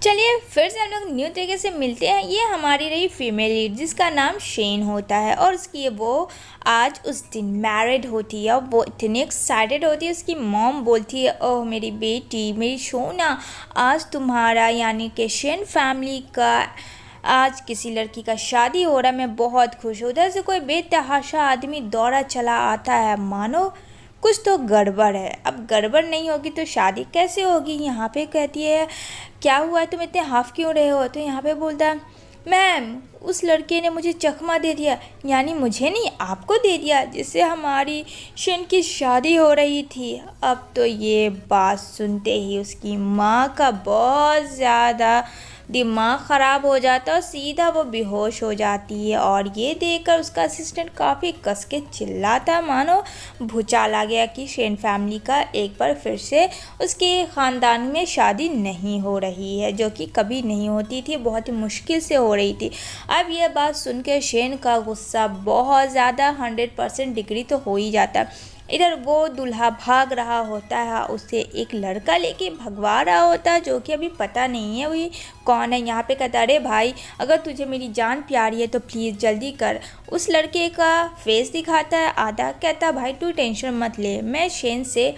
चलिए फिर से हम लोग न्यू तरीके से मिलते हैं। ये हमारी रही फीमेल लीड जिसका नाम शेन होता है और उसकी वो आज उस दिन मैरिड होती है और वो इतनी एक्साइटेड होती है। उसकी मॉम बोलती है, ओह मेरी बेटी, मेरी सोना, आज तुम्हारा यानी कि शेन फैमिली का आज किसी लड़की का शादी हो रहा है। मैं बहुत खुश हूँ। उधर से कोई बेतहाशा आदमी दौड़ा चला आता है, मानो कुछ तो गड़बड़ है। अब गड़बड़ नहीं होगी तो शादी कैसे होगी। यहाँ पे कहती है, क्या हुआ है, तुम इतने हाफ क्यों रहे हो। तो यहाँ पे बोलता है, मैम उस लड़के ने मुझे चकमा दे दिया, यानी मुझे नहीं आपको दे दिया, जिससे हमारी शेन की शादी हो रही थी। अब तो ये बात सुनते ही उसकी माँ का बहुत ज़्यादा दिमाग ख़राब हो जाता है और सीधा वो बेहोश हो जाती है। और ये देखकर उसका असिस्टेंट काफ़ी कस के चिल्लाता, मानो भूचाल आ गया कि शेन फैमिली का एक बार फिर से उसके ख़ानदान में शादी नहीं हो रही है, जो कि कभी नहीं होती थी, बहुत ही मुश्किल से हो रही थी। अब यह बात सुनकर शेन का गुस्सा बहुत ज़्यादा 100% डिग्री तो हो ही जाता। इधर वो दूल्हा भाग रहा होता है, उसे एक लड़का लेके भगवा रहा होता है, जो कि अभी पता नहीं है वही कौन है। यहाँ पे कहता, अरे भाई अगर तुझे मेरी जान प्यारी है तो प्लीज़ जल्दी कर। उस लड़के का फेस दिखाता है आधा, कहता भाई तू टेंशन मत ले, मैं शेन से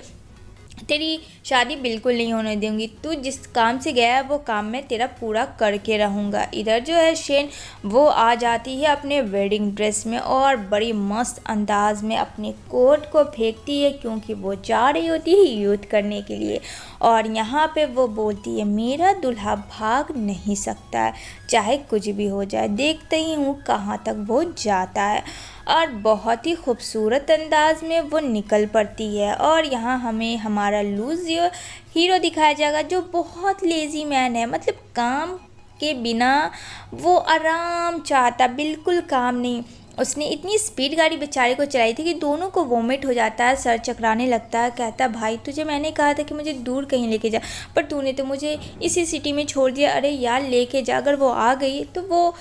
तेरी शादी बिल्कुल नहीं होने दूंगी। तू जिस काम से गया है वो काम मैं तेरा पूरा करके रहूँगा। इधर जो है शेन वो आ जाती है अपने वेडिंग ड्रेस में और बड़ी मस्त अंदाज में अपने कोट को फेंकती है, क्योंकि वो जा रही होती है युद्ध करने के लिए। और यहाँ पे वो बोलती है, मेरा दूल्हा भाग नहीं सकता है, चाहे कुछ भी हो जाए, देखते ही हूँ कहाँ तक वो जाता है। और बहुत ही खूबसूरत अंदाज में वो निकल पड़ती है। और यहाँ हमें हमारा लूज़ियो हीरो दिखाया जाएगा, जो बहुत लेज़ी मैन है, मतलब काम के बिना वो आराम चाहता, बिल्कुल काम नहीं। उसने इतनी स्पीड गाड़ी बेचारे को चलाई थी कि दोनों को वोमिट हो जाता है, सर चकराने लगता है। कहता भाई तुझे मैंने कहा था कि मुझे दूर कहीं लेके जा, पर तूने तो मुझे इसी सिटी में छोड़ दिया। अरे यार लेके जा, अगर वो आ गई तो वो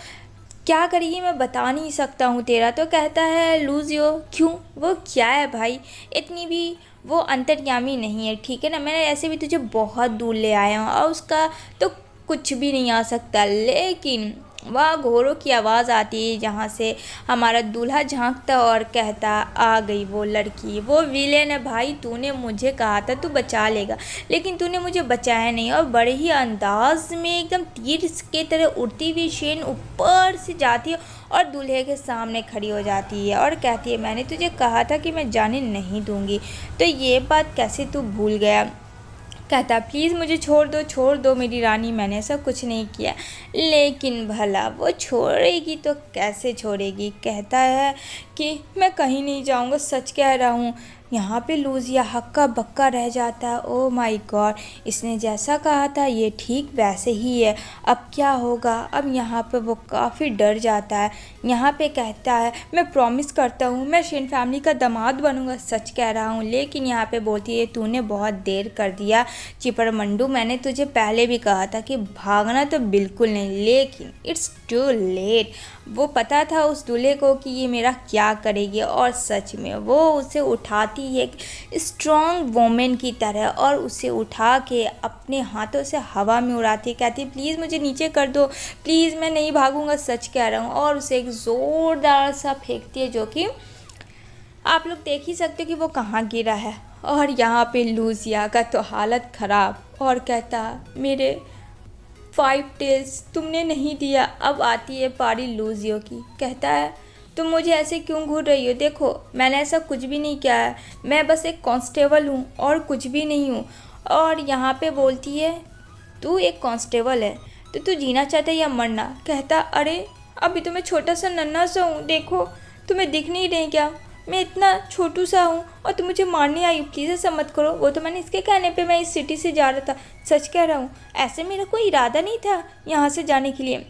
क्या करेगी मैं बता नहीं सकता हूँ तेरा। तो कहता है लूज़ियो, क्यों, वो क्या है भाई, इतनी भी वो अंतर्यामी नहीं है, ठीक है ना, मैंने ऐसे भी तुझे बहुत दूर ले आया हूँ और उसका तो कुछ भी नहीं आ सकता। लेकिन वह घोड़ों की आवाज़ आती है, जहाँ से हमारा दूल्हा झांकता और कहता, आ गई वो लड़की, वो विलेन है भाई, तूने मुझे कहा था तू बचा लेगा, लेकिन तूने मुझे बचाया नहीं। और बड़े ही अंदाज में एकदम तीर के तरह उड़ती हुई शेन ऊपर से जाती है और दूल्हे के सामने खड़ी हो जाती है और कहती है, मैंने तुझे कहा था कि मैं जाने नहीं दूँगी, तो ये बात कैसे तू भूल गया। कहता प्लीज़ मुझे छोड़ दो मेरी रानी, मैंने ऐसा कुछ नहीं किया। लेकिन भला वो छोड़ेगी तो कैसे छोड़ेगी। कहता है कि मैं कहीं नहीं जाऊँगा, सच कह रहा हूँ। यहाँ पे लूज़िया हक्का बक्का रह जाता है, ओ माय गॉड, इसने जैसा कहा था ये ठीक वैसे ही है, अब क्या होगा। अब यहाँ पे वो काफ़ी डर जाता है। यहाँ पे कहता है, मैं प्रॉमिस करता हूँ मैं शेन फैमिली का दामाद बनूंगा, सच कह रहा हूँ। लेकिन यहाँ पे बोलती है, तूने बहुत देर कर दिया चिपरमंडू, मैंने तुझे पहले भी कहा था कि भागना तो बिल्कुल नहीं, लेकिन इट्स टू लेट। वो पता था उस दूल्हे को कि ये मेरा क्या करेगी, और सच में वो उसे उठाती है स्ट्रॉन्ग वोमेन की तरह और उसे उठा के अपने हाथों से हवा में उड़ाती है। कहती प्लीज़ मुझे नीचे कर दो, प्लीज़ मैं नहीं भागूंगा, सच कह रहा हूँ। और उसे एक ज़ोरदार सा फेंकती है, जो कि आप लोग देख ही सकते हो कि वो कहाँ गिरा है। और यहाँ पे लूज़िया का तो हालत ख़राब, और कहता मेरे 5 टेल्स तुमने नहीं दिया। अब आती है पारी लूज़ियो की। कहता है तुम मुझे ऐसे क्यों घूर रही हो, देखो मैंने ऐसा कुछ भी नहीं किया है, मैं बस एक कांस्टेबल हूँ और कुछ भी नहीं हूँ। और यहाँ पे बोलती है, तू एक कांस्टेबल है तो तू जीना चाहता है या मरना। कहता अरे अभी तो मैं छोटा सा नन्हा सा हूँ, देखो तुम्हें दिख नहीं रही क्या, मैं इतना छोटू सा हूँ और तुम मुझे मारने आई हो, प्लीज़ ऐसा मत करो। वो तो मैंने इसके कहने पे मैं इस सिटी से जा रहा था, सच कह रहा हूँ, ऐसे मेरा कोई इरादा नहीं था यहाँ से जाने के लिए।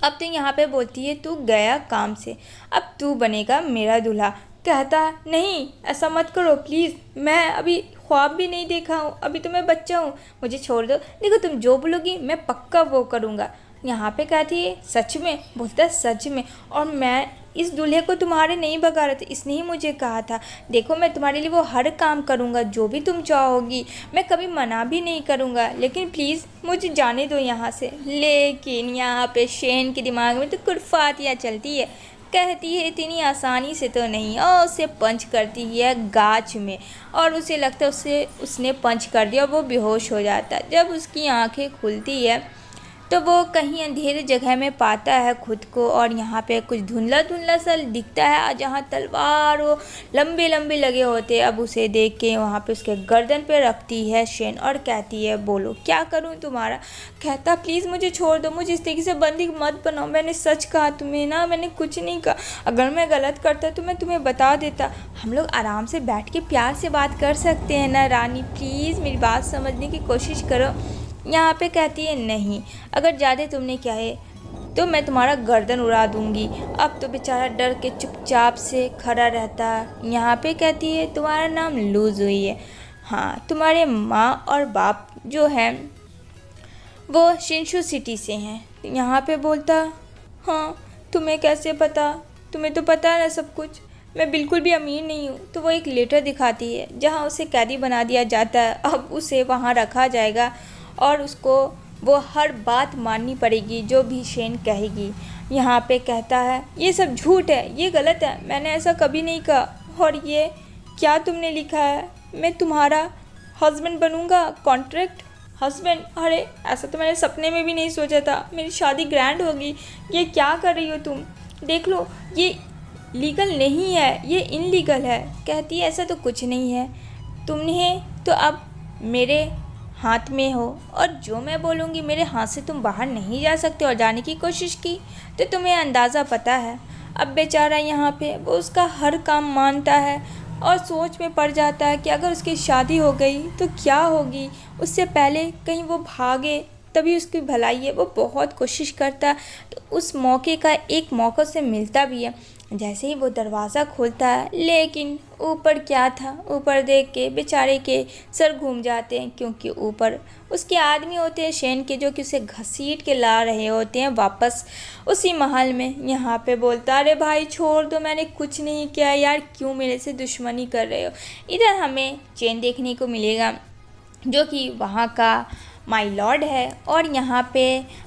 अब तो यहाँ पे बोलती है, तू गया काम से, अब तू बनेगा मेरा दूल्हा। कहता नहीं ऐसा मत करो प्लीज़, मैं अभी ख्वाब भी नहीं देखा हूँ, अभी तो मैं बच्चा हूँ, मुझे छोड़ दो, देखो तुम जो बोलोगी मैं पक्का वो करूँगा। यहाँ पे कहती है सच में, बोलता है सच में, और मैं इस दूल्हे को तुम्हारे नहीं भगा रहे थे, इसने ही मुझे कहा था। देखो मैं तुम्हारे लिए वो हर काम करूँगा जो भी तुम चाहोगी, मैं कभी मना भी नहीं करूँगा, लेकिन प्लीज़ मुझे जाने दो यहाँ से। लेकिन यहाँ पे शेन के दिमाग में तो कुरफातियाँ चलती है, कहती है इतनी आसानी से तो नहीं, और उसे पंच करती है गाछ में, और उसे लगता है उसने पंच कर दिया और वो बेहोश हो जाता है। जब उसकी आंखें खुलती है तो वो कहीं अंधेरे जगह में पाता है खुद को, और यहाँ पे कुछ धुंधला धुंधला सा दिखता है जहाँ तलवार वो लंबे लंबे लगे होते हैं। अब उसे देख के वहाँ पे उसके गर्दन पे रखती है शेन और कहती है बोलो क्या करूँ तुम्हारा। कहता प्लीज़ मुझे छोड़ दो, मुझे इस तरीके से बंदी मत बनाओ, मैंने सच कहा तुम्हें ना, मैंने कुछ नहीं कहा, अगर मैं गलत करता तो मैं तुम्हें बता देता, हम लोग आराम से बैठ के प्यार से बात कर सकते हैं ना रानी, प्लीज़ मेरी बात समझने की कोशिश करो। यहाँ पे कहती है नहीं, अगर ज़्यादा तुमने कहे तो मैं तुम्हारा गर्दन उड़ा दूंगी। अब तो बेचारा डर के चुपचाप से खड़ा रहता है। यहाँ पे कहती है तुम्हारा नाम लूज हुई है, हाँ तुम्हारे माँ और बाप जो हैं वो शिनशू सिटी से हैं। यहाँ पे बोलता हाँ तुम्हें कैसे पता, तुम्हें तो पता है ना सब कुछ, मैं बिल्कुल भी अमीर नहीं हूँ। तो वो एक लेटर दिखाती है जहाँ उसे कैदी बना दिया जाता है। अब उसे वहाँ रखा जाएगा और उसको वो हर बात माननी पड़ेगी जो भी शेन कहेगी। यहाँ पे कहता है ये सब झूठ है, ये गलत है, मैंने ऐसा कभी नहीं कहा। और ये क्या तुमने लिखा है, मैं तुम्हारा हस्बैंड बनूँगा, कॉन्ट्रैक्ट हस्बैंड, अरे ऐसा तो मैंने सपने में भी नहीं सोचा था, मेरी शादी ग्रैंड होगी, ये क्या कर रही हो तुम, देख लो ये लीगल नहीं है, ये इनलीगल है। कहती है ऐसा तो कुछ नहीं है, तुमने तो अब मेरे हाथ में हो, और जो मैं बोलूँगी मेरे हाथ से तुम बाहर नहीं जा सकते, और जाने की कोशिश की तो तुम्हें अंदाज़ा पता है। अब बेचारा यहाँ पे वो उसका हर काम मानता है और सोच में पड़ जाता है कि अगर उसकी शादी हो गई तो क्या होगी, उससे पहले कहीं वो भागे तभी उसकी भलाई है। वो बहुत कोशिश करता है तो उस मौके का एक मौका से मिलता भी है। जैसे ही वो दरवाज़ा खोलता है, लेकिन ऊपर क्या था, ऊपर देख के बेचारे के सर घूम जाते हैं, क्योंकि ऊपर उसके आदमी होते हैं शेन के, जो कि उसे घसीट के ला रहे होते हैं वापस उसी महल में। यहाँ पे बोलता अरे भाई छोड़ दो, मैंने कुछ नहीं किया यार, क्यों मेरे से दुश्मनी कर रहे हो। इधर हमें चेन देखने को मिलेगा जो कि वहाँ का माई लॉर्ड है, और यहाँ पे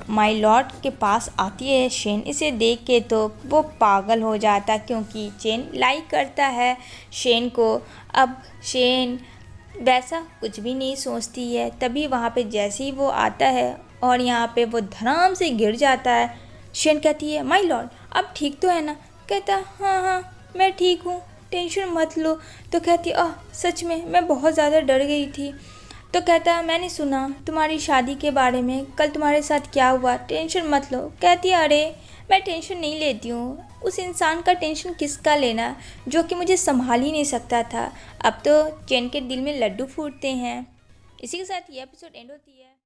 माई लॉर्ड के पास आती है शेन। इसे देख के तो वो पागल हो जाता क्योंकि चेन लाइक करता है शेन को। अब शेन वैसा कुछ भी नहीं सोचती है। तभी वहाँ पे जैसे ही वो आता है और यहाँ पे वो धड़ाम से गिर जाता है। शेन कहती है माई लॉर्ड अब ठीक तो है ना। कहता हाँ हाँ मैं ठीक हूँ, टेंशन मत लो। तो कहती सच में मैं बहुत ज़्यादा डर गई थी। तो कहता मैंने सुना तुम्हारी शादी के बारे में, कल तुम्हारे साथ क्या हुआ, टेंशन मत लो। कहती अरे मैं टेंशन नहीं लेती हूँ, उस इंसान का टेंशन किसका लेना जो कि मुझे संभाल ही नहीं सकता था। अब तो चेन के दिल में लड्डू फूटते हैं। इसी के साथ ये एपिसोड एंड होती है।